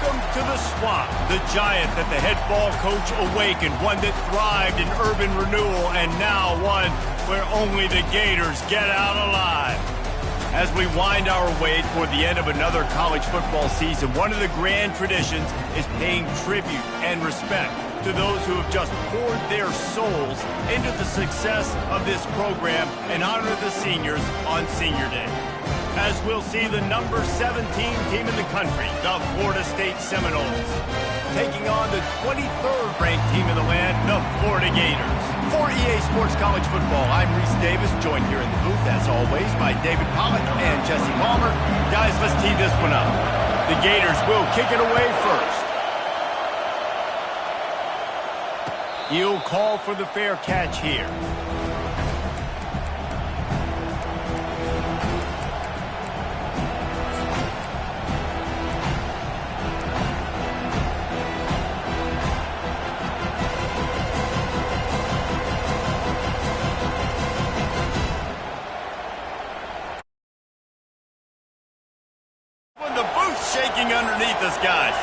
Welcome to the swamp, the giant that the head ball coach awakened, one that thrived in urban renewal, and now one where only the Gators get out alive. As we wind our way toward the end of another college football season, one of the grand traditions is paying tribute and respect to those who have just poured their souls into the success of this program and honor the seniors on Senior Day. As we'll see the number 17 team in the country, the Florida State Seminoles, taking on the 23rd ranked team in the land, the Florida Gators. For EA Sports College Football, I'm Reese Davis, joined here in the booth, as always, by David Pollock and Jesse Palmer. Guys, let's tee this one up. The Gators will kick it away first. He'll call for the fair catch here. The booth's shaking underneath us, guys.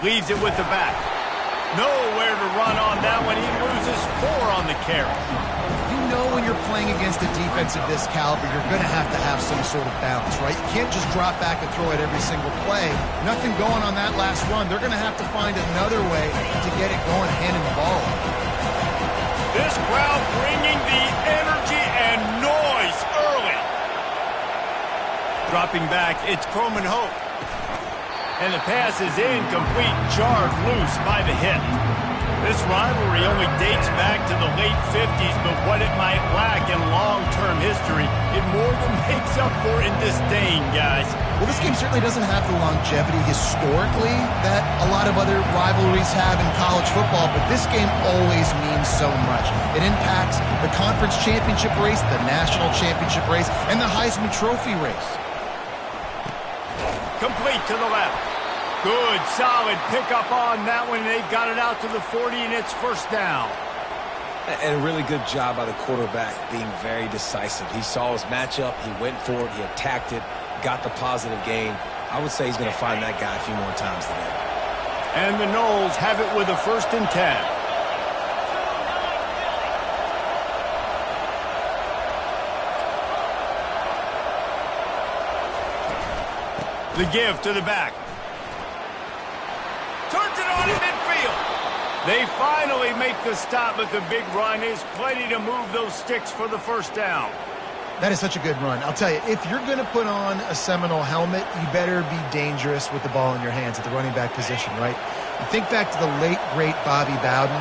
Leaves it with the back. Nowhere to run on that one. He loses 4 on the carry. You know when you're playing against a defense of this caliber, you're going to have some sort of balance, right? You can't just drop back and throw it every single play. Nothing going on that last run. They're going to have to find another way to get it going, handing the ball. This crowd bringing the energy and noise early. Dropping back, it's Croman Hope. And the pass is incomplete, jarred loose by the hit. This rivalry only dates back to the late 50s, but what it might lack in long-term history, it more than makes up for in disdain, guys. Well, this game certainly doesn't have the longevity historically that a lot of other rivalries have in college football, but this game always means so much. It impacts the conference championship race, the national championship race, and the Heisman Trophy race. Complete to the left. Good, solid pickup on that one. They've got it out to the 40, and it's first down. And a really good job by the quarterback being very decisive. He saw his matchup. He went for it. He attacked it, got the positive gain. I would say he's going to find that guy a few more times today. And the Noles have it with a 1st and 10. The give to the back. Turns it on in midfield. They finally make the stop, but the big run is plenty to move those sticks for the first down. That is such a good run. I'll tell you, if you're going to put on a Seminole helmet, you better be dangerous with the ball in your hands at the running back position, right? You think back to the late, great Bobby Bowden.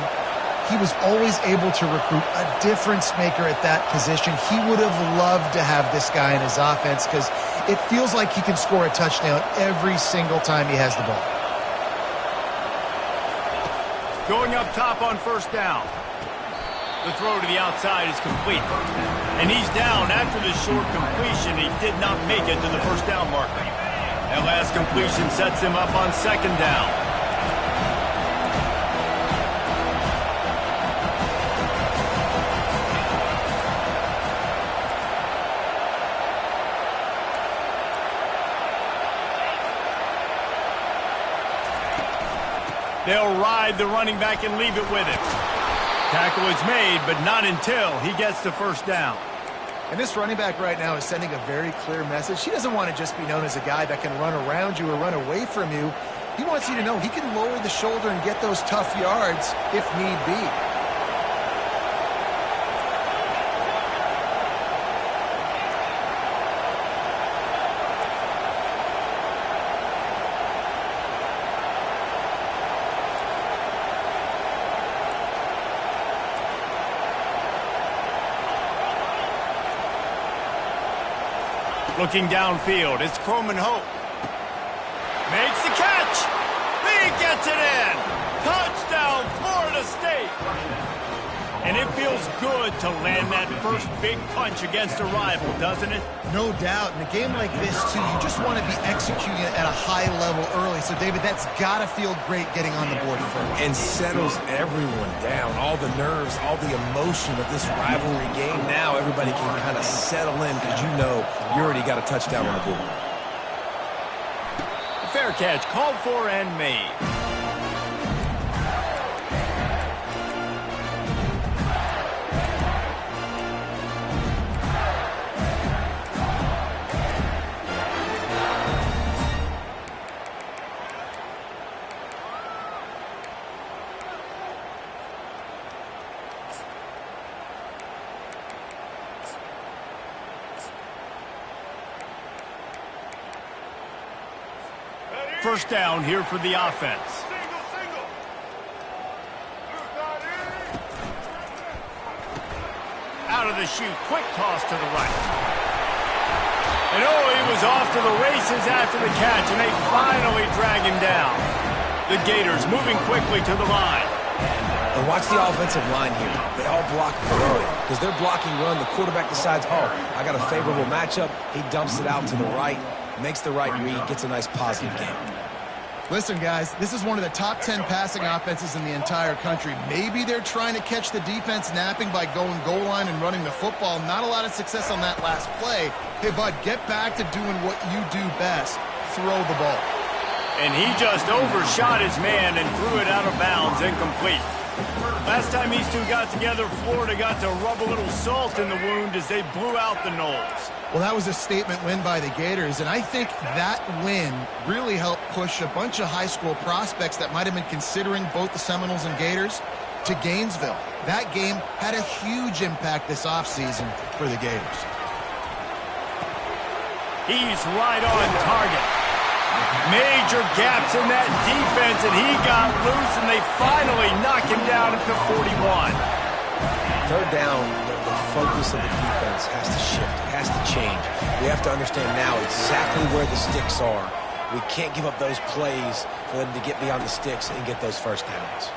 He was always able to recruit a difference maker at that position. He would have loved to have this guy in his offense because it feels like he can score a touchdown every single time he has the ball. Going up top on first down. The throw to the outside is complete. And he's down after the short completion. He did not make it to the first down marker. That last completion sets him up on 2nd down. They'll ride the running back and leave it with him. Tackle is made, but not until he gets the first down. And this running back right now is sending a very clear message. He doesn't want to just be known as a guy that can run around you or run away from you. He wants you to know he can lower the shoulder and get those tough yards if need be. Looking downfield, it's Croman Hope. Makes the catch. He gets it in. Touchdown, Florida State. And it feels good to land that first big punch against a rival, doesn't it? No doubt. In a game like this, too, you just want to be executing it at a high level early. So, David, that's got to feel great getting on the board first. And settles everyone down. All the nerves, all the emotion of this rivalry game. Now everybody can kind of settle in because you know you already got a touchdown on the board. Fair catch, called for and made. First down here for the offense. Out of the chute, quick toss to the right. And he was off to the races after the catch, and they finally drag him down. The Gators moving quickly to the line. And watch the offensive line here. They all block early because they're blocking run. The quarterback decides, I got a favorable matchup. He dumps it out to the right, makes the right read, gets a nice positive game. Listen, guys, this is one of the top 10 passing offenses in the entire country. Maybe they're trying to catch the defense napping by going goal line and running the football. Not a lot of success on that last play. Hey, bud, get back to doing what you do best. Throw the ball. And he just overshot his man and threw it out of bounds, incomplete. Last time these two got together, Florida got to rub a little salt in the wound as they blew out the Noles. Well, that was a statement win by the Gators, and I think that win really helped push a bunch of high school prospects that might have been considering both the Seminoles and Gators to Gainesville. That game had a huge impact this offseason for the Gators. He's right on target. Major gaps in that defense, and he got loose, and they finally knock him down at the 41. Third down, the focus of the defense has to shift. It has to change. We have to understand now exactly where the sticks are. We can't give up those plays for them to get beyond the sticks and get those first downs.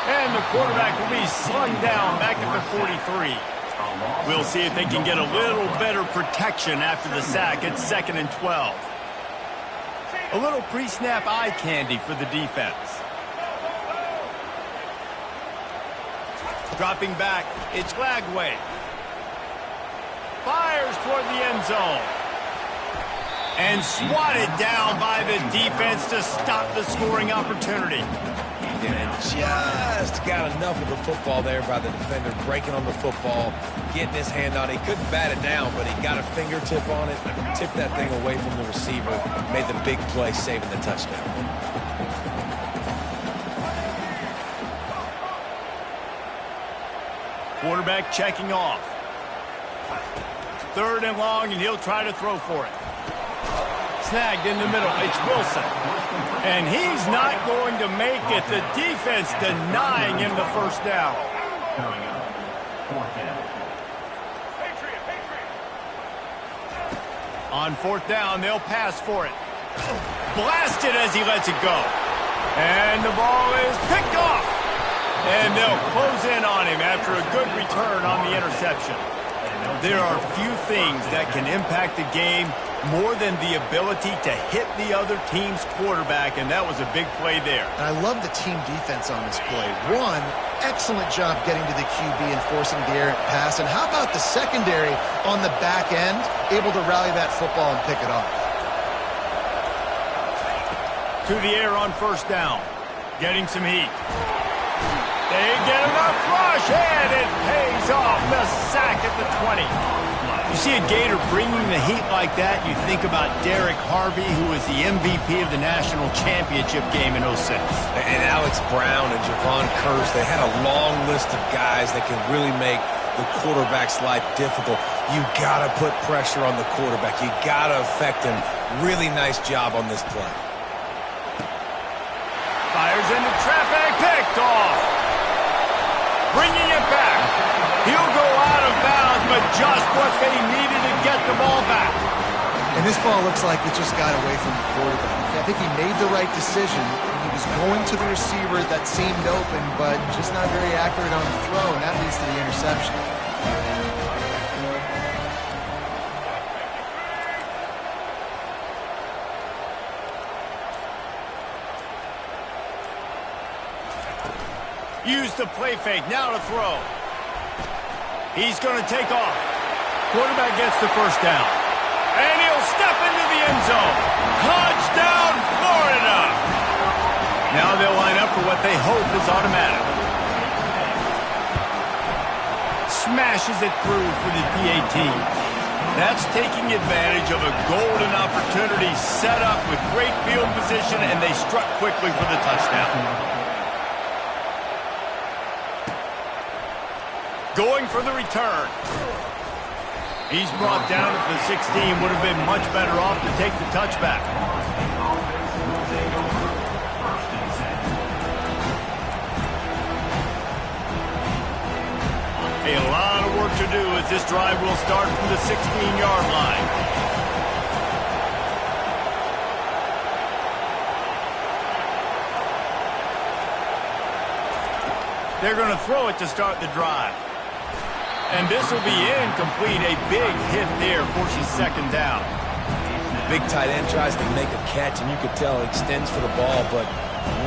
And the quarterback will be slung down back at the 43. We'll see if they can get a little better protection after the sack. It's 2nd and 12. A little pre-snap eye candy for the defense. Dropping back, it's Lagway. Fires toward the end zone. And swatted down by the defense to stop the scoring opportunity. And just got enough of the football there by the defender, breaking on the football, getting his hand on it. He couldn't bat it down, but he got a fingertip on it, tipped that thing away from the receiver, made the big play, saving the touchdown. Quarterback checking off. 3rd and long, and he'll try to throw for it. Snagged in the middle. It's Wilson. And he's not going to make it. The defense denying him the first down. On 4th down, they'll pass for it. Blasted as he lets it go. And the ball is picked off. And they'll close in on him after a good return on the interception. There are few things that can impact the game more than the ability to hit the other team's quarterback, and that was a big play there. And I love the team defense on this play. One, excellent job getting to the QB and forcing the errant pass. And how about the secondary on the back end, able to rally that football and pick it off? To the air on 1st down. Getting some heat. They get enough rush, and it pays off. The sack at the 20. You see a Gator bringing the heat like that, you think about Derek Harvey, who was the MVP of the national championship game in 06. And Alex Brown and Javon Curse, they had a long list of guys that can really make the quarterback's life difficult. You got to put pressure on the quarterback. You got to affect him. Really nice job on this play. Fires into traffic, picked off. Bringing it back. He'll go out of bounds, but just what they needed to get the ball back. And this ball looks like it just got away from the quarterback. I think he made the right decision. He was going to the receiver that seemed open, but just not very accurate on the throw, and that leads to the interception. Use the play fake, now to throw. He's going to take off. Quarterback gets the first down. And he'll step into the end zone. Touchdown, Florida! Now they'll line up for what they hope is automatic. Smashes it through for the PAT. That's taking advantage of a golden opportunity set up with great field position, and they struck quickly for the touchdown. Going for the return. He's brought down at the 16. Would have been much better off to take the touchback. A lot of work to do as this drive will start from the 16-yard line. They're going to throw it to start the drive. And this will be incomplete. A big hit there, forces second down. Big tight end tries to make a catch, and you could tell it extends for the ball, but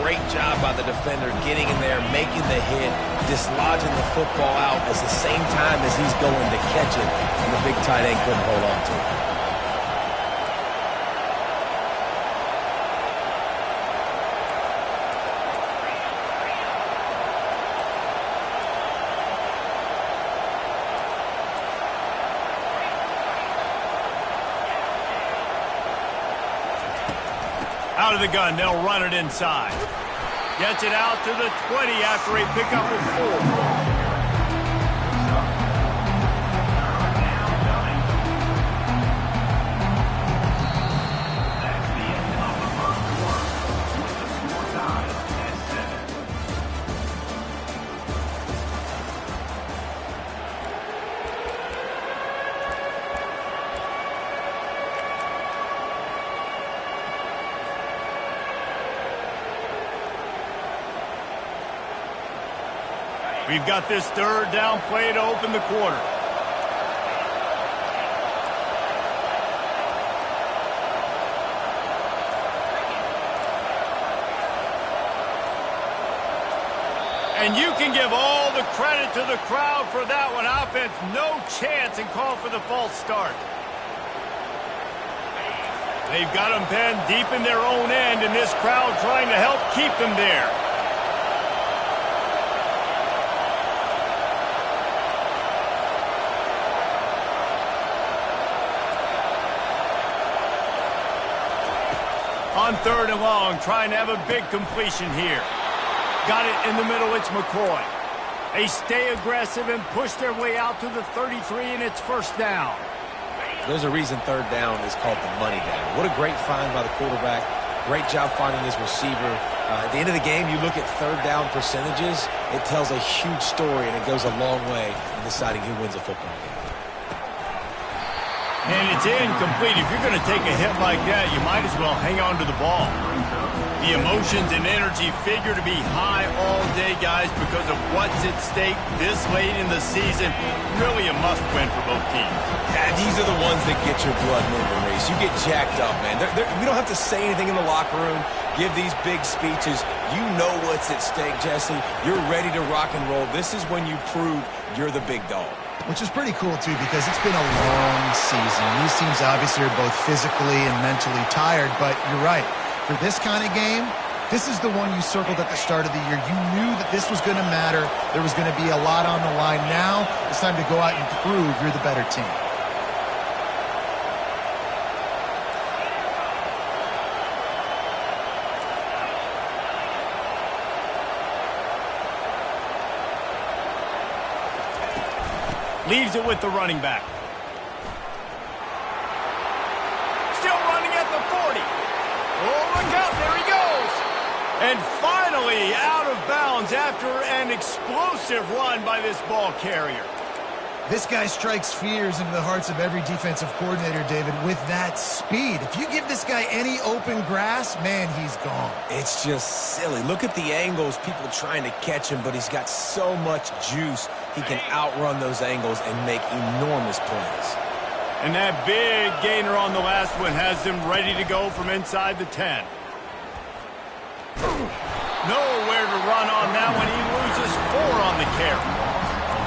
great job by the defender getting in there, making the hit, dislodging the football out at the same time as he's going to catch it, and the big tight end couldn't hold on to it. Out of the gun, they'll run it inside. Gets it out to the 20 after a pickup of 4. We've got this third down play to open the quarter. And you can give all the credit to the crowd for that one. Offense, no chance, and call for the false start. They've got them pinned deep in their own end, and this crowd trying to help keep them there. On third and long, trying to have a big completion here. Got it in the middle, it's McCoy. They stay aggressive and push their way out to the 33, and it's first down. There's a reason third down is called the money down. What a great find by the quarterback. Great job finding his receiver. At the end of the game, you look at third down percentages, it tells a huge story, and it goes a long way in deciding who wins a football game. And it's incomplete. If you're going to take a hit like that, you might as well hang on to the ball. The emotions and energy figure to be high all day, guys, because of what's at stake this late in the season. Really a must-win for both teams. Yeah, these are the ones that get your blood moving, Reese. You get jacked up, man. We don't have to say anything in the locker room, give these big speeches. You know what's at stake, Jesse. You're ready to rock and roll. This is when you prove you're the big dog. Which is pretty cool, too, because it's been a long season. These teams obviously are both physically and mentally tired, but you're right. For this kind of game, this is the one you circled at the start of the year. You knew that this was going to matter. There was going to be a lot on the line. Now it's time to go out and prove you're the better team. Leaves it with the running back. Still running at the 40. Oh, look out, there he goes. And finally out of bounds after an explosive run by this ball carrier. This guy strikes fears into the hearts of every defensive coordinator, David, with that speed. If you give this guy any open grass, man, he's gone. It's just silly. Look at the angles, people trying to catch him, but he's got so much juice. He can outrun those angles and make enormous plays. And that big gainer on the last one has him ready to go from inside the 10. Nowhere to run on that one. He loses 4 on the carry.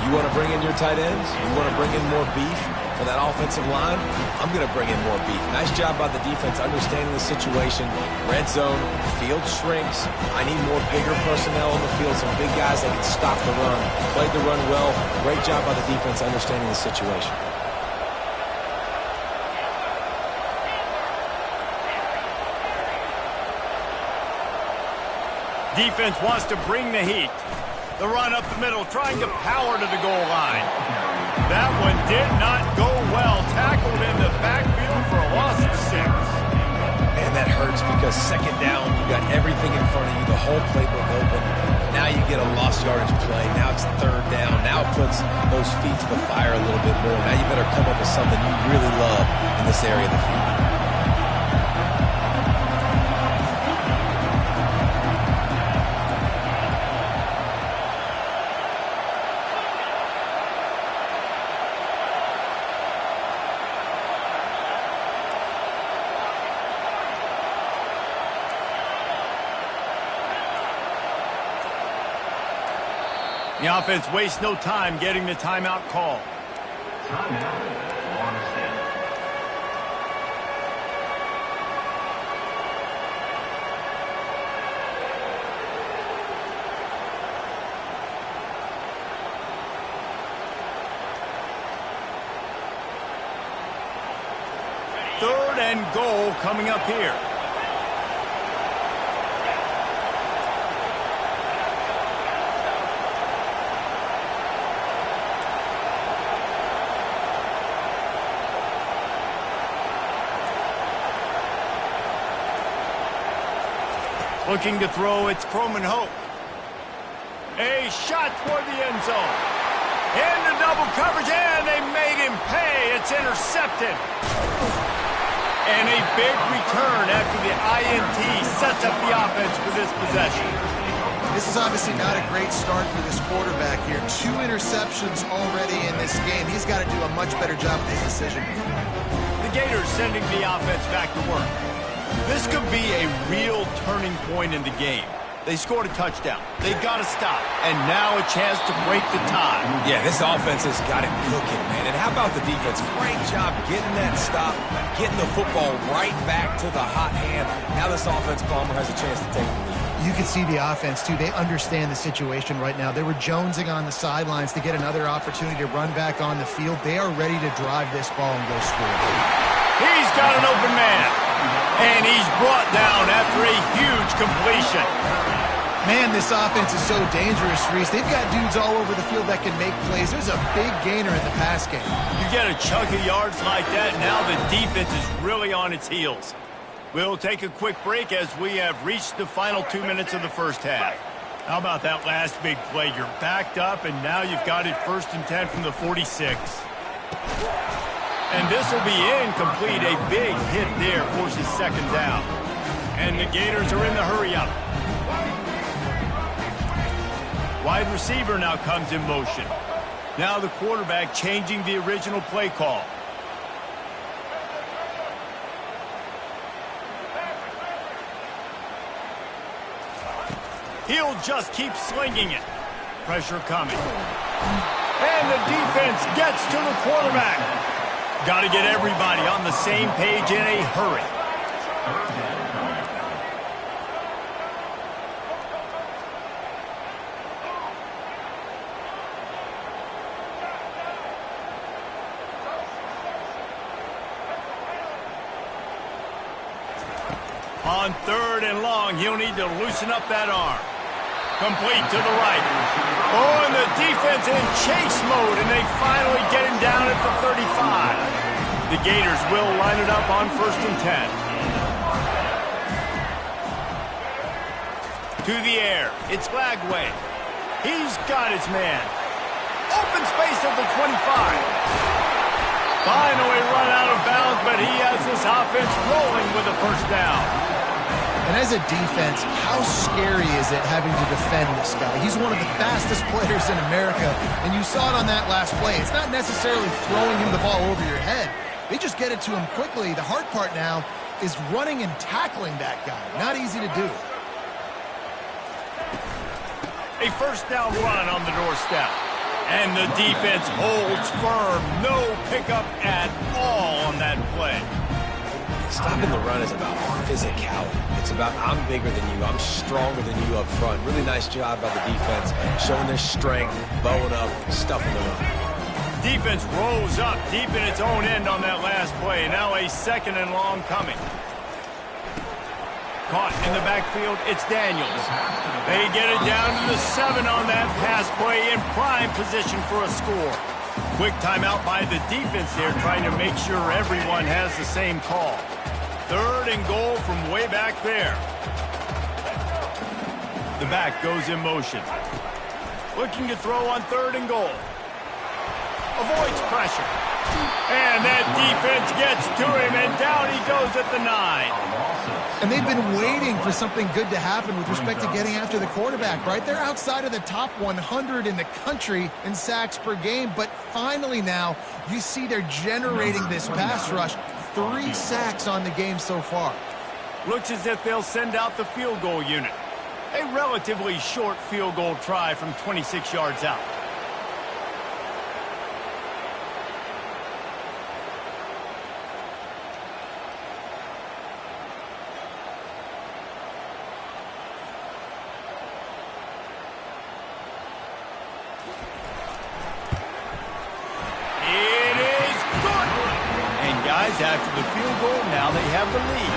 You want to bring in your tight ends? You want to bring in more beef for that offensive line? I'm going to bring in more beef. Nice job by the defense understanding the situation. Red zone, field shrinks. I need more bigger personnel on the field, some big guys that can stop the run. Played the run well. Great job by the defense understanding the situation. Defense wants to bring the heat. The run up the middle, trying to power to the goal line. That one did not go well. Tackled in the backfield for a loss of 6. And that hurts because second down, you got everything in front of you, the whole playbook open. Now you get a lost yardage play. Now it's third down. Now it puts those feet to the fire a little bit more. Now you better come up with something you really love in this area of the field. The offense wastes no time getting the timeout call. Timeout, Florida State. Third and goal coming up here. Looking to throw, it's Croman Hope. A shot toward the end zone. Into double coverage, and they made him pay. It's intercepted. And a big return after the INT sets up the offense for this possession. This is obviously not a great start for this quarterback here. 2 interceptions already in this game. He's got to do a much better job with his decision. The Gators sending the offense back to work. This could be a real turning point in the game. They scored a touchdown. They got to stop. And now a chance to break the tie. Yeah, this offense has got it cooking, man. And how about the defense? Great job getting that stop, getting the football right back to the hot hand. Now this offense, Palmer, has a chance to take the lead. You can see the offense, too. They understand the situation right now. They were jonesing on the sidelines to get another opportunity to run back on the field. They are ready to drive this ball and go score. He's got an open man. And he's brought down after a huge completion. Man, this offense is so dangerous, Reese. They've got dudes all over the field that can make plays. There's a big gainer in the pass game. You get a chunk of yards like that, now the defense is really on its heels. We'll take a quick break as we have reached the final 2 minutes of the first half. How about that last big play? You're backed up, and now you've got it 1st and 10 from the 46. And this will be incomplete. A big hit there forces 2nd down. And the Gators are in the hurry-up. Wide receiver now comes in motion. Now the quarterback changing the original play call. He'll just keep slinging it. Pressure coming. And the defense gets to the quarterback. Got to get everybody on the same page in a hurry. On 3rd and long, he'll need to loosen up that arm. Complete to the right. Oh, and the defense in chase mode, and they finally get him down at the 35. The Gators will line it up on 1st and 10. To the air. It's Lagway. He's got his man. Open space at the 25. Finally run out of bounds, but he has this offense rolling with a first down. And as a defense, how scary is it having to defend this guy? He's one of the fastest players in America, and you saw it on that last play. It's not necessarily throwing him the ball over your head. They just get it to him quickly. The hard part now is running and tackling that guy. Not easy to do. A first down run on the doorstep. And the defense holds firm. No pickup at all on that play. Stopping the run is about physicality. It's about I'm bigger than you, I'm stronger than you up front. Really nice job by the defense, showing their strength, bowing up, stuffing the run. Defense rolls up deep in its own end on that last play. Now a second and long coming. Caught in the backfield, it's Daniels. They get it down to the 7 on that pass play in prime position for a score. Quick timeout by the defense there, trying to make sure everyone has the same call. 3rd and goal from way back there. The back goes in motion. Looking to throw on 3rd and goal. Avoids pressure. And that defense gets to him, and down he goes at the 9. And they've been waiting for something good to happen with respect to getting after the quarterback, right? They're outside of the top 100 in the country in sacks per game, but finally now you see they're generating this pass rush. 3 sacks on the game so far. Looks as if they'll send out the field goal unit. A relatively short field goal try from 26 yards out. After the field goal, now they have the lead.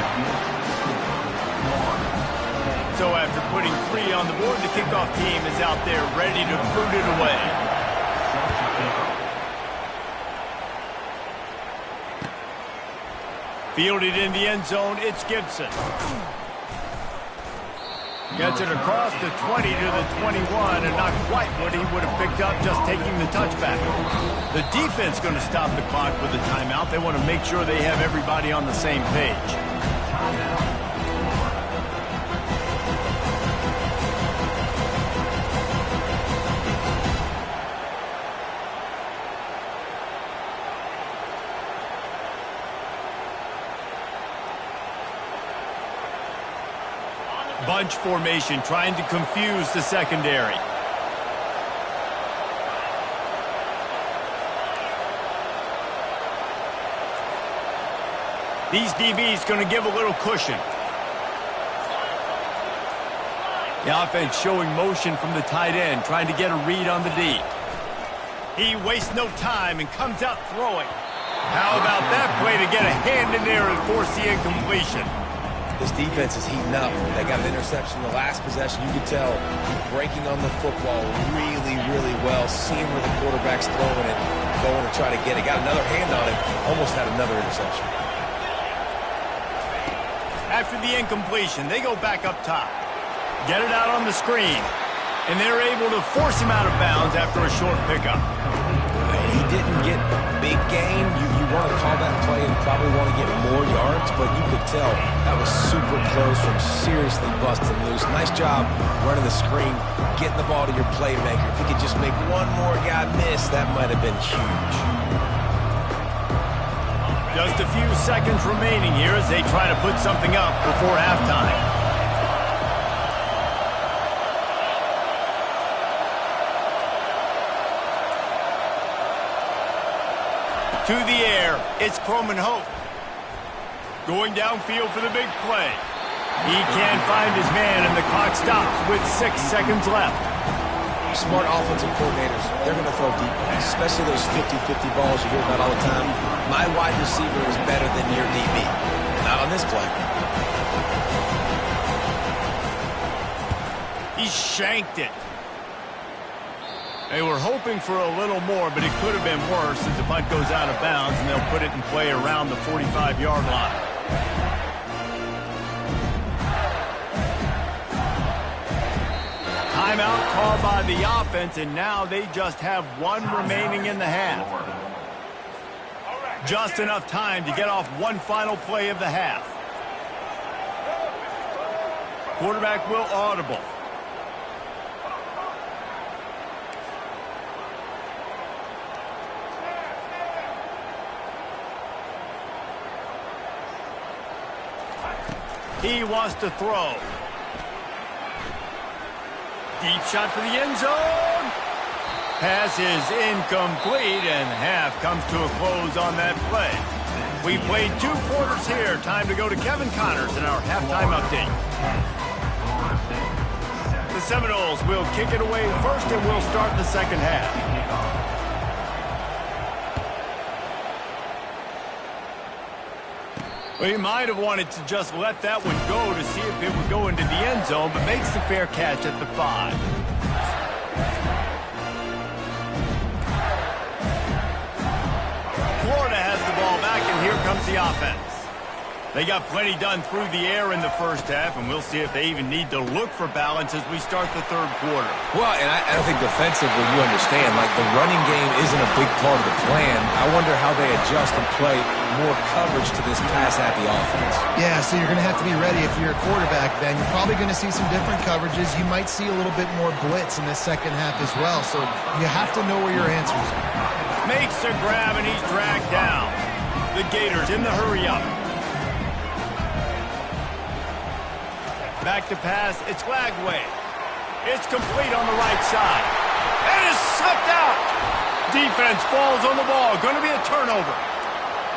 So after putting 3 on the board, the kickoff team is out there ready to boot it away. Fielded in the end zone, it's Gibson. Gets it across the 20 to the 21, and not quite what he would have picked up just taking the touchback. The defense going to stop the clock with a timeout. They want to make sure they have everybody on the same page. Bunch formation, trying to confuse the secondary. These DBs going to give a little cushion. The offense showing motion from the tight end, trying to get a read on the D. He wastes no time and comes out throwing. How about that play to get a hand in there and force the incompletion? This defense is heating up. They got an interception in the last possession. You could tell breaking on the football really, really well. Seeing where the quarterback's throwing it, going to try to get it. Got another hand on it. Almost had another interception. After the incompletion, they go back up top. Get it out on the screen. And they're able to force him out of bounds after a short pickup. He didn't get big gain. You want to call that play and probably want to get more yards, but you could tell that was super close from seriously busting loose. Nice job running the screen, getting the ball to your playmaker. If he could just make one more guy miss, that might have been huge. Just a few seconds remaining here as they try to put something up before halftime. To the air, it's Croman Hope. Going downfield for the big play. He can't find his man, and the clock stops with 6 seconds left. Smart offensive coordinators, they're going to throw deep, especially those 50-50 balls you hear about all the time. My wide receiver is better than your DB. Not on this play. He shanked it. They were hoping for a little more, but it could have been worse as the punt goes out of bounds, and they'll put it in play around the 45-yard line. Timeout called by the offense, and now they just have one remaining in the half. Just enough time to get off one final play of the half. Quarterback will audible. He wants to throw. Deep shot for the end zone. Pass is incomplete, and half comes to a close on that play. We played 2 quarters here. Time to go to Kevin Connors in our halftime update. The Seminoles will kick it away first, and we'll start the second half. Well, he might have wanted to just let that one go to see if it would go into the end zone, but makes the fair catch at the 5. Florida has the ball back, and here comes the offense. They got plenty done through the air in the first half, and we'll see if they even need to look for balance as we start the third quarter. Well, and I think defensively, you understand, like the running game isn't a big part of the plan. I wonder how they adjust and play more coverage to this pass-happy offense. Yeah, so you're going to have to be ready if you're a quarterback then. You're probably going to see some different coverages. You might see a little bit more blitz in the second half as well, so you have to know where your answers are. Makes a grab, and he's dragged down. The Gators in the hurry-up. Back to pass, it's Lagway. It's complete on the right side. And it's sucked out. Defense falls on the ball. Going to be a turnover.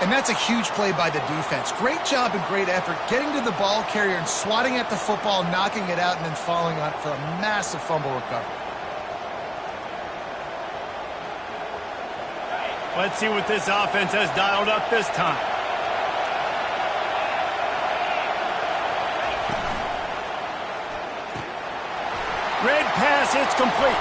And that's a huge play by the defense. Great job and great effort getting to the ball carrier and swatting at the football, knocking it out, and then falling on it for a massive fumble recovery. Let's see what this offense has dialed up this time. Red pass, it's complete.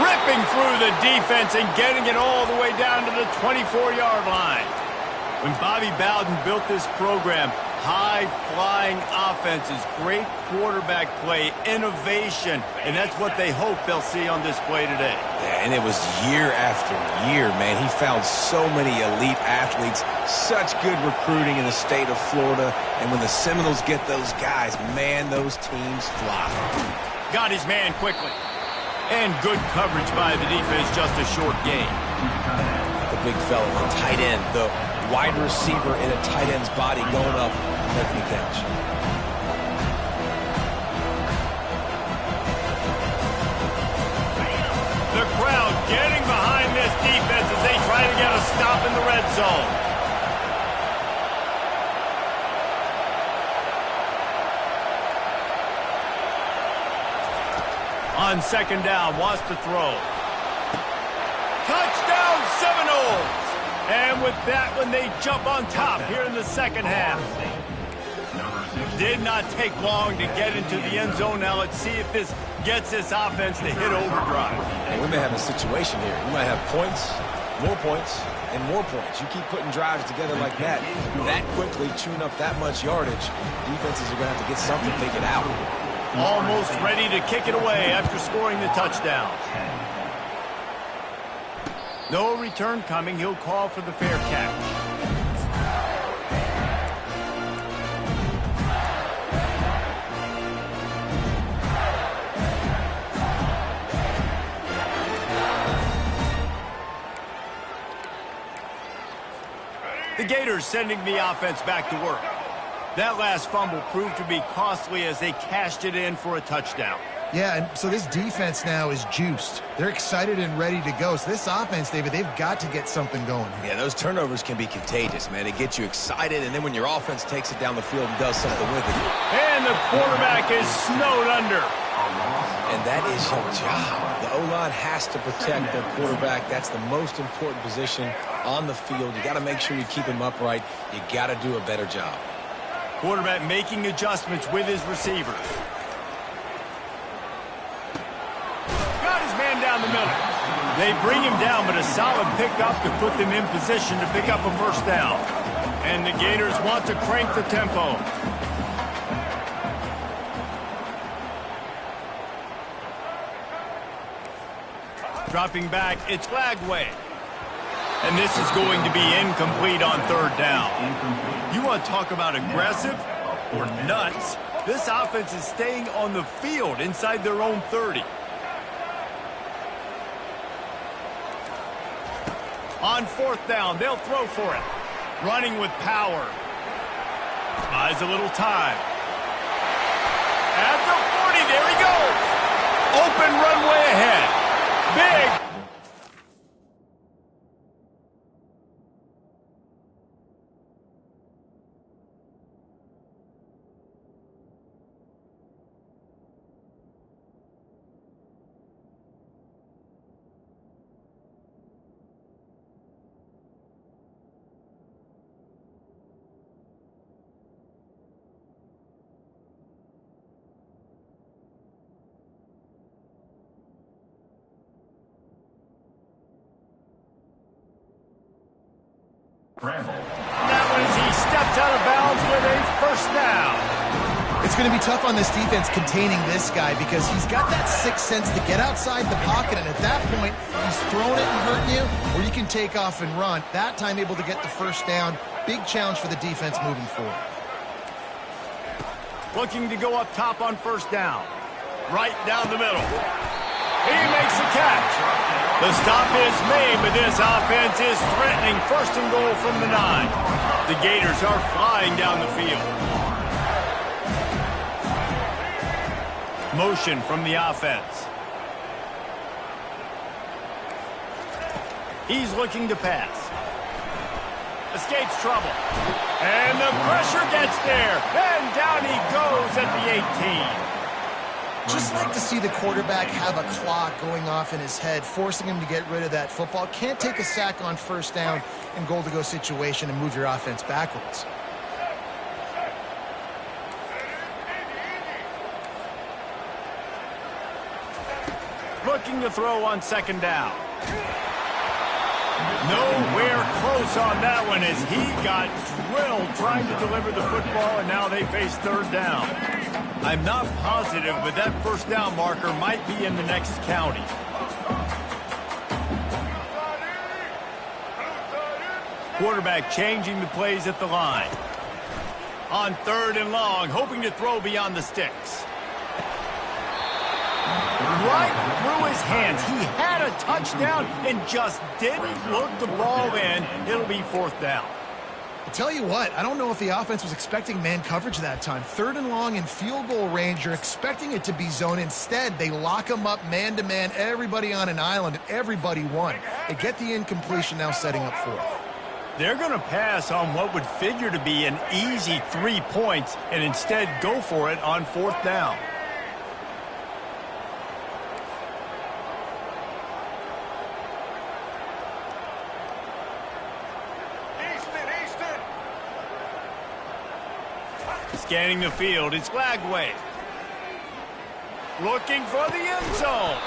Ripping through the defense and getting it all the way down to the 24-yard line. When Bobby Bowden built this program, high-flying offenses, great quarterback play, innovation, and that's what they hope they'll see on display today. Yeah, and it was year after year, man. He found so many elite athletes, such good recruiting in the state of Florida, and when the Seminoles get those guys, man, those teams fly. Got his man quickly. And good coverage by the defense, just a short gain. The big fella, the tight end, the wide receiver in a tight end's body going up and making the catch. The crowd getting behind this defense as they try to get a stop in the red zone. On second down, wants to throw. Touchdown, Seminoles! And with that one, they jump on top here in the second half. Did not take long to get into the end zone. Now let's see if this gets this offense to hit overdrive. And we may have a situation here. We might have points, and more points. You keep putting drives together like that quickly, chewing up that much yardage, defenses are going to have to get something figured out. Almost ready to kick it away after scoring the touchdown. No return coming. He'll call for the fair catch. The Gators sending the offense back to work. That last fumble proved to be costly as they cashed it in for a touchdown. Yeah, and so this defense now is juiced. They're excited and ready to go. So this offense, David, they've got to get something going here. Yeah, those turnovers can be contagious, man. They get you excited, and then when your offense takes it down the field and does something with it. And the quarterback is snowed under. And that is your job. The O-line has to protect their quarterback. That's the most important position on the field. You got to make sure you keep him upright. You got to do a better job. Quarterback making adjustments with his receivers. Got his man down the middle. They bring him down, but a solid pickup to put them in position to pick up a first down. And the Gators want to crank the tempo. Dropping back, it's Flagway. And this is going to be incomplete on third down. You want to talk about aggressive or nuts? This offense is staying on the field inside their own 30. On fourth down, they'll throw for it. Running with power. Buys a little time. At the 40, there he goes. Open runway ahead. Big. That one as he steps out of bounds with a first down. It's going to be tough on this defense containing this guy because he's got that sixth sense to get outside the pocket, and at that point, he's throwing it and hurting you, or you can take off and run. That time able to get the first down. Big challenge for the defense moving forward. Looking to go up top on first down. Right down the middle. He makes the catch. The stop is made, but this offense is threatening first and goal from the 9. The Gators are flying down the field. Motion from the offense. He's looking to pass. Escapes trouble. And the pressure gets there. And down he goes at the 18. Just like to see the quarterback have a clock going off in his head, forcing him to get rid of that football. Can't take a sack on first down in goal-to-go situation and move your offense backwards. Looking to throw on second down. Nowhere close on that one as he got drilled trying to deliver the football, and now they face third down. I'm not positive, but that first down marker might be in the next county. Quarterback changing the plays at the line. On third and long, hoping to throw beyond the sticks. Right through his hands. He had a touchdown and just didn't look the ball in. It'll be fourth down. I'll tell you what, I don't know if the offense was expecting man coverage that time. Third and long in field goal range, you're expecting it to be zone. Instead, they lock them up man-to-man, everybody on an island, and everybody won. They get the incompletion now setting up fourth. They're going to pass on what would figure to be an easy 3 points and instead go for it on fourth down. Scanning the field, it's Flagway. Looking for the end zone.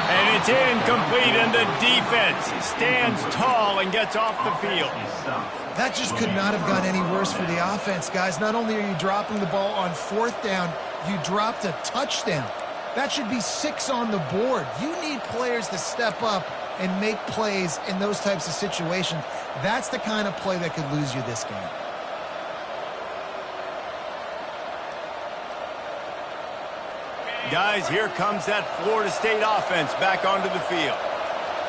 And it's incomplete, and the defense stands tall and gets off the field. That just could not have gone any worse for the offense, guys. Not only are you dropping the ball on fourth down, you dropped a touchdown. That should be 6 on the board. You need players to step up and make plays in those types of situations. That's the kind of play that could lose you this game. Guys, here comes that Florida State offense back onto the field.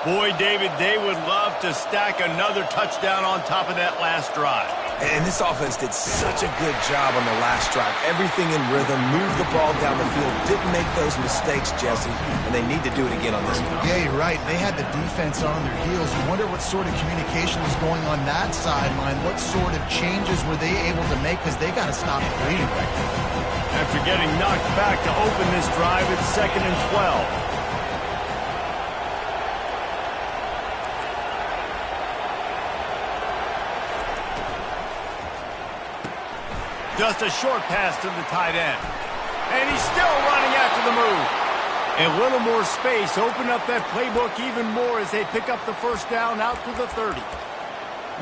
Boy, David, they would love to stack another touchdown on top of that last drive. And this offense did such a good job on the last drive. Everything in rhythm, moved the ball down the field, didn't make those mistakes, Jesse, and they need to do it again on this one. Yeah, you're right. They had the defense on their heels. You wonder what sort of communication was going on that sideline. What sort of changes were they able to make, because they got to stop the bleeding right now. After getting knocked back to open this drive, it's 2nd and 12. Just a short pass to the tight end. And he's still running after the move. A little more space, open up that playbook even more as they pick up the first down out to the 30.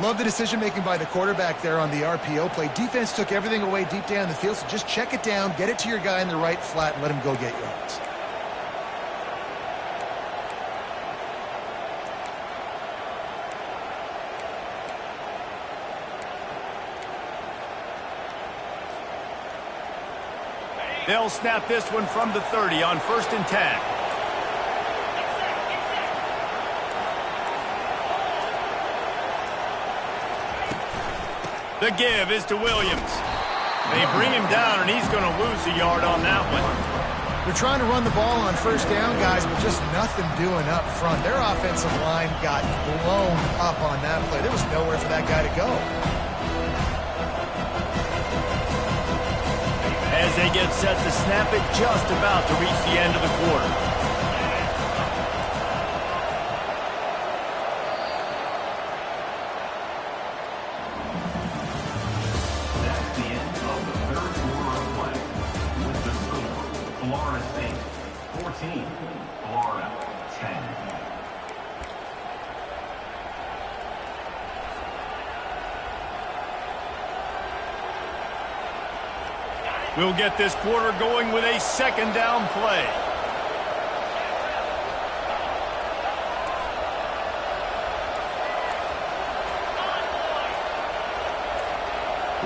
Love the decision-making by the quarterback there on the RPO play. Defense took everything away deep down the field, so just check it down, get it to your guy in the right flat, and let him go get yards. They'll snap this one from the 30 on 1st and 10. The give is to Williams. They bring him down, and he's going to lose a yard on that one. They're trying to run the ball on 1st down, guys, but just nothing doing up front. Their offensive line got blown up on that play. There was nowhere for that guy to go. As they get set to snap it, just about to reach the end of the quarter. That's the end of the third quarter of play. With the score, Florida State 14, Florida 10. We'll get this quarter going with a 2nd down play.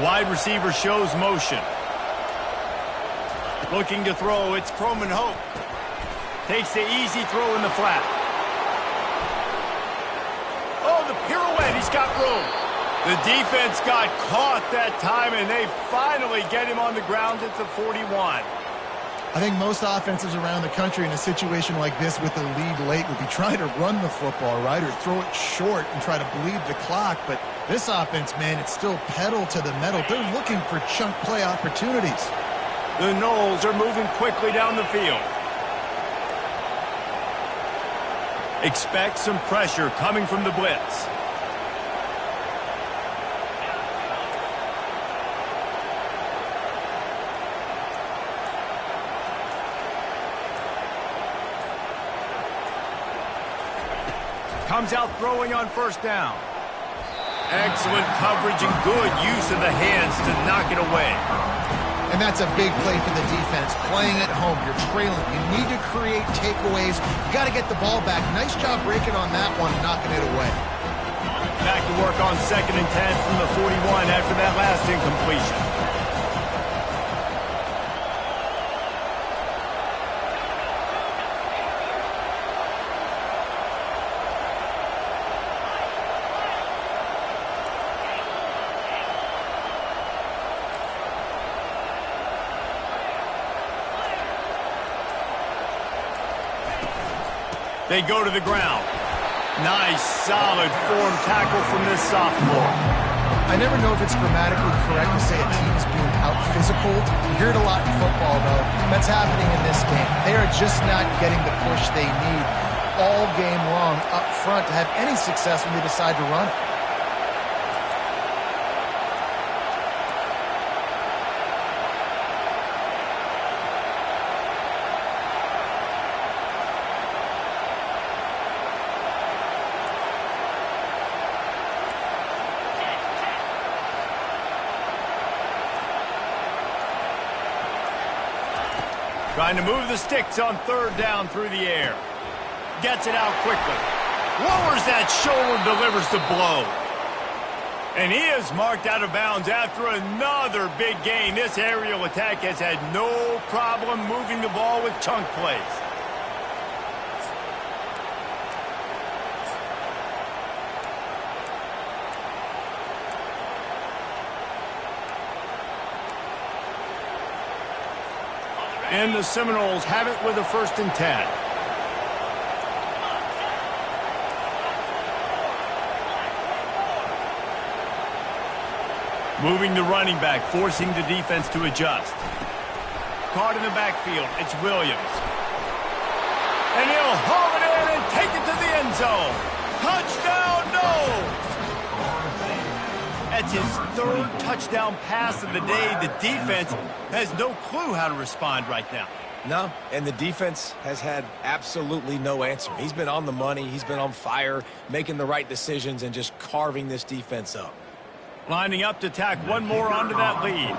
Wide receiver shows motion. Looking to throw, it's Croman Hope. Takes the easy throw in the flat. Oh, the pirouette, he's got room. The defense got caught that time, and they finally get him on the ground at the 41. I think most offenses around the country in a situation like this with the lead late would be trying to run the football, right, or throw it short and try to bleed the clock. But this offense, man, it's still pedal to the metal. They're looking for chunk play opportunities. The Noles are moving quickly down the field. Expect some pressure coming from the blitz. Comes out throwing on 1st down. Excellent coverage and good use of the hands to knock it away. And that's a big play for the defense. Playing at home, you're trailing. You need to create takeaways. You got to get the ball back. Nice job breaking on that one and knocking it away. Back to work on 2nd and 10 from the 41 after that last incompletion. They go to the ground. Nice, solid form tackle from this sophomore. I never know if it's grammatically correct to say a team is being out-physicaled. You hear it a lot in football, though. That's happening in this game. They are just not getting the push they need all game long up front to have any success when they decide to run it. Trying to move the sticks on 3rd down through the air. Gets it out quickly. Lowers that shoulder, delivers the blow. And he is marked out of bounds after another big gain. This aerial attack has had no problem moving the ball with chunk plays. And the Seminoles have it with a 1st and 10. Moving the running back, forcing the defense to adjust. Caught in the backfield, it's Williams. And he'll haul it in and take it to the end zone. Touchdown, Noles! That's his 3rd touchdown pass of the day. The defense has no clue how to respond right now. No, and the defense has had absolutely no answer. He's been on the money. He's been on fire, making the right decisions and just carving this defense up. Lining up to tack one more onto that lead.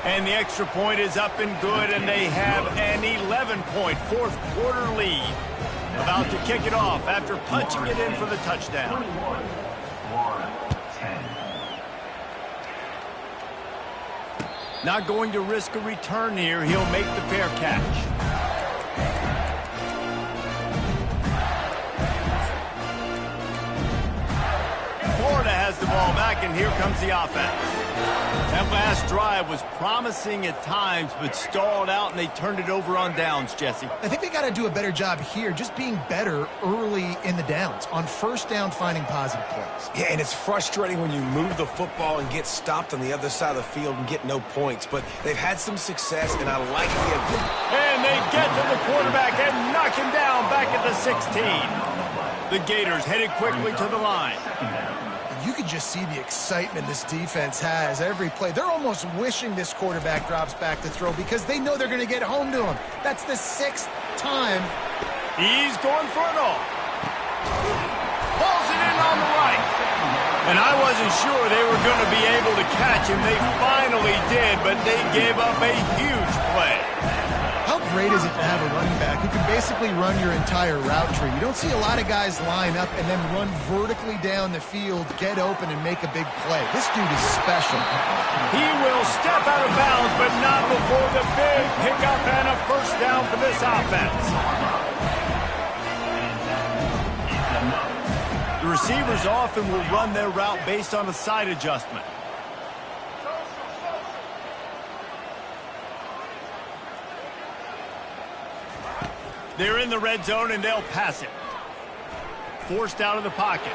And the extra point is up and good, and they have an 11-point 4th quarter lead. About to kick it off after punching it in for the touchdown. 21, Florida 10. Not going to risk a return here. He'll make the fair catch. Florida has the ball back, and here comes the offense. That last drive was promising at times, but stalled out, and they turned it over on downs, Jesse. I think they got to do a better job here, just being better early in the downs. On first down, finding positive plays. Yeah, and it's frustrating when you move the football and get stopped on the other side of the field and get no points. But they've had some success, and I like the ability. And they get to the quarterback and knock him down back at the 16. The Gators headed quickly to the line. You can just see the excitement this defense has every play. They're almost wishing this quarterback drops back to throw because they know they're going to get home to him. That's the 6th time. He's going for it all. Pulls it in on the right. And I wasn't sure they were going to be able to catch him. They finally did, but they gave up a huge play. How great is it to have a running back who can basically run your entire route tree? You don't see a lot of guys line up and then run vertically down the field, get open, and make a big play. This dude is special. He will step out of bounds, but not before the big pickup and a first down for this offense. The receivers often will run their route based on a side adjustment. They're in the red zone, and they'll pass it. Forced out of the pocket.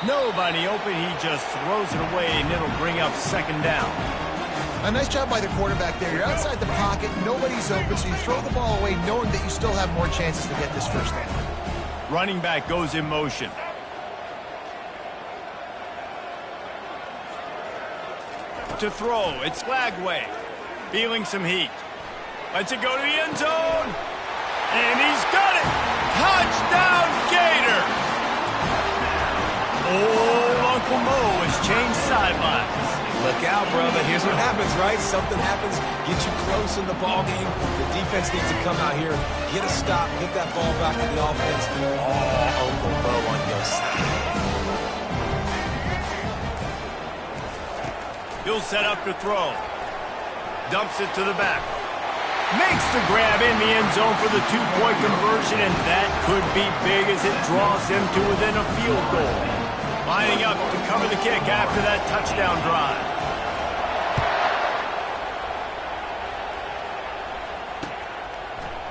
Nobody open. He just throws it away, and it'll bring up second down. A nice job by the quarterback there. You're outside the pocket. Nobody's open, so you throw the ball away knowing that you still have more chances to get this first down. Running back goes in motion. To throw. It's Flagway. Feeling some heat. Lets it go to the end zone. And he's got it! Touchdown, Gator! Old Uncle Mo has changed sidelines. Look out, brother. Here's what happens, right? Something happens, get you close in the ball game. The defense needs to come out here, get a stop, get that ball back to the offense. Oh, Uncle Mo on your side. He'll set up to throw. Dumps it to the back. Makes the grab in the end zone for the two-point conversion, and that could be big as it draws him to within a field goal. Lining up to cover the kick after that touchdown drive.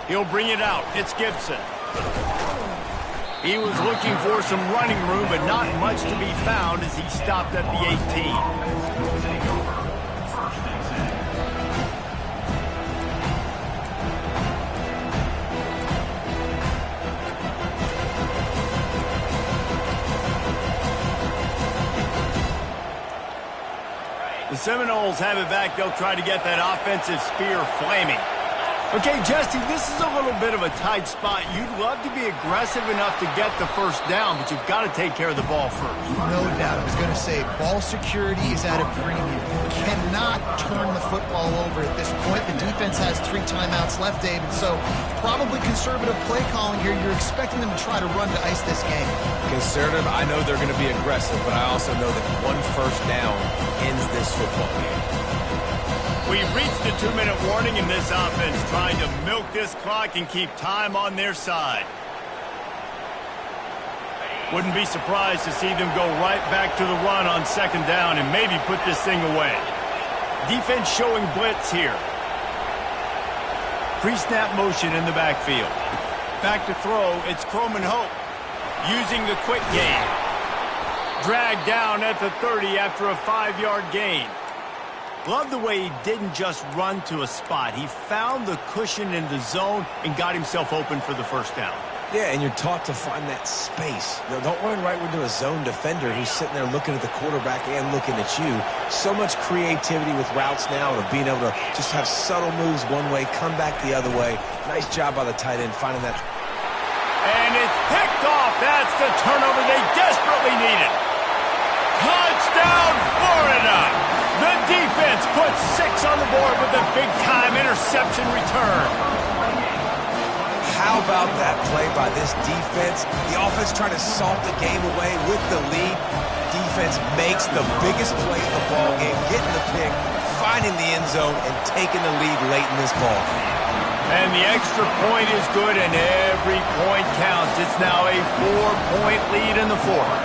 He'll bring it out. It's Gibson. He was looking for some running room, but not much to be found as he stopped at the 18. The Seminoles have it back. They'll try to get that offensive spear flaming. Okay, Jesse, this is a little bit of a tight spot. You'd love to be aggressive enough to get the first down, but you've got to take care of the ball first. No doubt. I was going to say, ball security is at a premium. You cannot turn the football over at this point. The defense has 3 timeouts left, David, so probably conservative play calling here. You're expecting them to try to run to ice this game. Conservative, I know they're going to be aggressive, but I also know that one first down ends this football game. We've reached the 2-minute warning in this offense, trying to milk this clock and keep time on their side. Wouldn't be surprised to see them go right back to the run on second down and maybe put this thing away. Defense showing blitz here. Pre-snap motion in the backfield. Back to throw, it's Croman Hope using the quick game. Dragged down at the 30 after a 5-yard gain. Love the way he didn't just run to a spot. He found the cushion in the zone and got himself open for the first down. Yeah, and you're taught to find that space. You know, don't run right into a zone defender who's sitting there looking at the quarterback and looking at you. So much creativity with routes now of being able to just have subtle moves one way, come back the other way. Nice job by the tight end finding that. And it's picked off. That's the turnover they desperately needed. Touchdown, Florida! The defense puts 6 on the board with a big-time interception return. How about that play by this defense? The offense trying to salt the game away with the lead. Defense makes the biggest play of the ball game, getting the pick, finding the end zone and taking the lead late in this ball. And the extra point is good, and every point counts. It's now a 4-point lead in the fourth.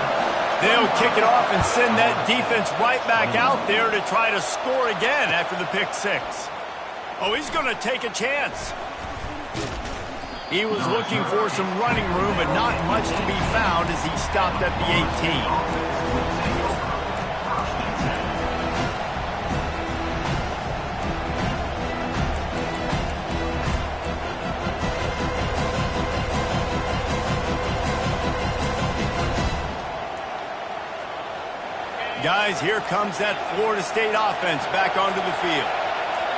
They'll kick it off and send that defense right back out there to try to score again after the pick six. Oh, he's going to take a chance. He was looking for some running room, but not much to be found as he stopped at the 18. Guys, here comes that Florida State offense back onto the field.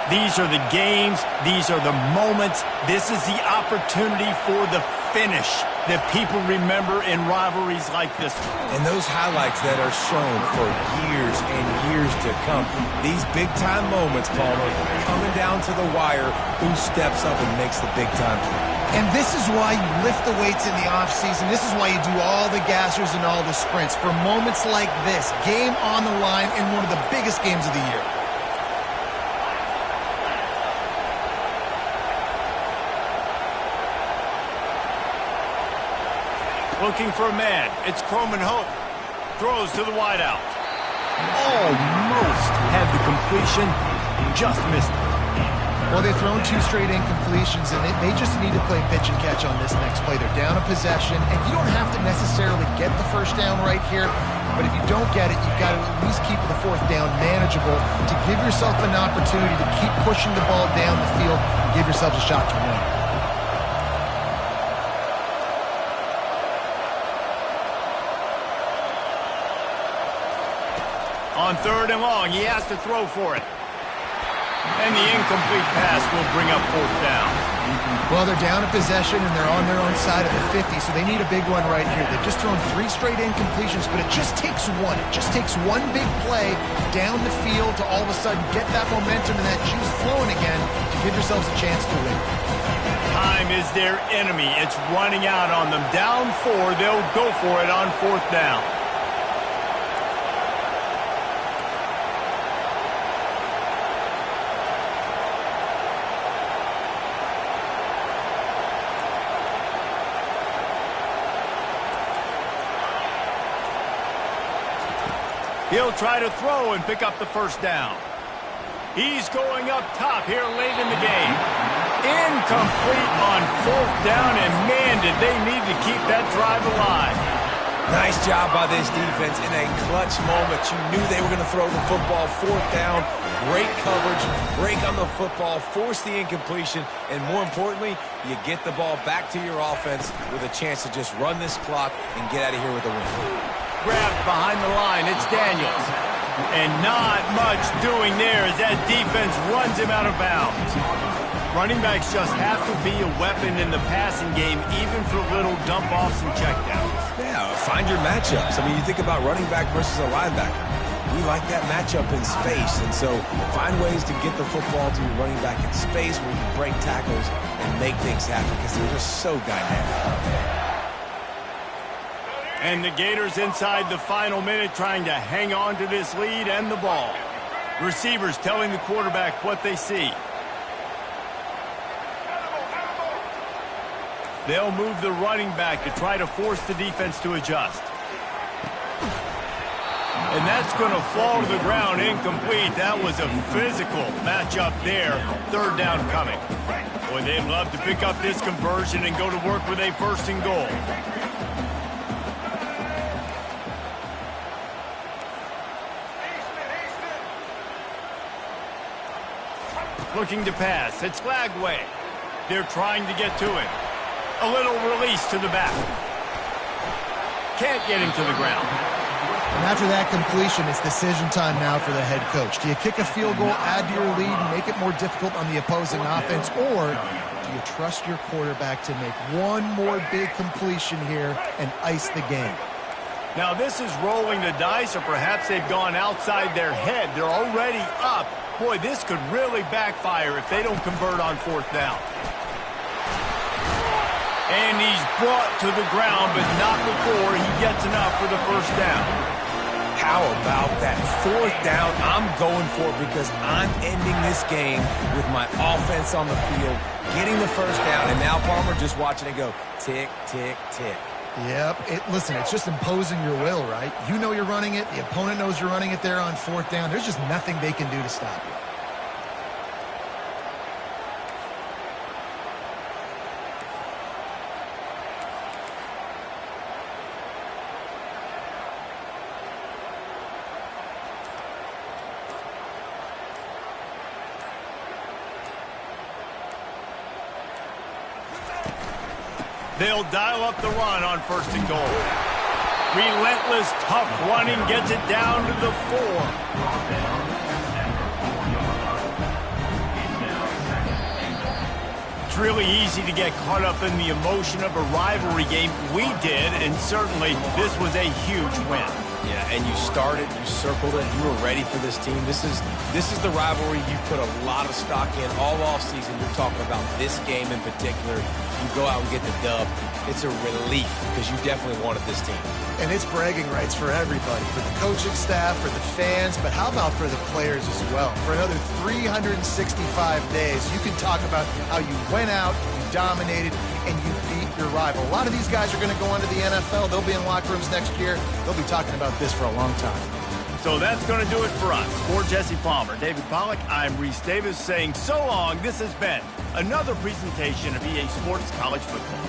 These are the games. These are the moments. This is the opportunity for the finish that people remember in rivalries like this one. And those highlights that are shown for years and years to come. These big-time moments, Palmer, coming down to the wire, who steps up and makes the big-time play. And this is why you lift the weights in the offseason. This is why you do all the gassers and all the sprints. For moments like this, game on the line in one of the biggest games of the year. Looking for a man. It's Croman Hope. Throws to the wideout. Almost had the completion. Just missed it. Well, they've thrown 2 straight incompletions, and they just need to play pitch and catch on this next play. They're down a possession, and you don't have to necessarily get the first down right here, but if you don't get it, you've got to at least keep the 4th down manageable to give yourself an opportunity to keep pushing the ball down the field and give yourselves a shot to win. On 3rd and long, he has to throw for it. And the incomplete pass will bring up 4th down. Well, they're down a possession, and they're on their own side of the 50, so they need a big one right here. They've just thrown 3 straight incompletions, but it just takes one. It just takes one big play down the field to all of a sudden get that momentum and that juice flowing again to give yourselves a chance to win. Time is their enemy. It's running out on them. Down 4, they'll go for it on 4th down. He'll try to throw and pick up the 1st down. He's going up top here late in the game. Incomplete on 4th down, and man, did they need to keep that drive alive. Nice job by this defense in a clutch moment. You knew they were going to throw the football. 4th down, great coverage, break on the football, force the incompletion, and more importantly, you get the ball back to your offense with a chance to just run this clock and get out of here with a win. Grabbed behind the line, it's Daniels. And not much doing there as that defense runs him out of bounds. Running backs just have to be a weapon in the passing game, even for little dump-offs and checkdowns. Yeah, find your matchups. I mean, you think about running back versus a linebacker. We like that matchup in space, and so find ways to get the football to your running back in space where you can break tackles and make things happen because they're just so dynamic. And the Gators inside the final minute trying to hang on to this lead and the ball. Receivers telling the quarterback what they see. They'll move the running back to try to force the defense to adjust. And that's going to fall to the ground incomplete. That was a physical matchup there. 3rd down coming. Boy, they'd love to pick up this conversion and go to work with a 1st and goal. Looking to pass. It's Glagway. They're trying to get to him. A little release to the back. Can't get him to the ground. And after that completion, it's decision time now for the head coach. Do you kick a field goal, add to your lead, and make it more difficult on the opposing offense, or do you trust your quarterback to make one more big completion here and ice the game? Now this is rolling the dice, or perhaps they've gone outside their head. They're already up. Boy, this could really backfire if they don't convert on 4th down. And he's brought to the ground, but not before he gets enough for the 1st down. How about that 4th down? I'm going for it because I'm ending this game with my offense on the field, getting the 1st down, and now Palmer just watching it go tick, tick, tick. Yep. Listen, it's just imposing your will, right? You know you're running it. The opponent knows you're running it there on 4th down. There's just nothing they can do to stop you. They'll dial up the run on 1st and goal. Relentless, tough running gets it down to the 4. It's really easy to get caught up in the emotion of a rivalry game. We did, and certainly this was a huge win. Yeah, and you started, you circled it, you were ready for this team. This is the rivalry you put a lot of stock in all offseason. You're talking about this game in particular. You go out and get the dub. It's a relief because you definitely wanted this team. And it's bragging rights for everybody, for the coaching staff, for the fans, but how about for the players as well? For another 365 days, you can talk about how you went out, you dominated, and you beat your rival. A lot of these guys are going to go on to the NFL. They'll be in locker rooms next year. They'll be talking about this for a long time. So that's going to do it for us. For Jesse Palmer, David Pollack, I'm Reese Davis saying so long. This has been another presentation of EA Sports College Football.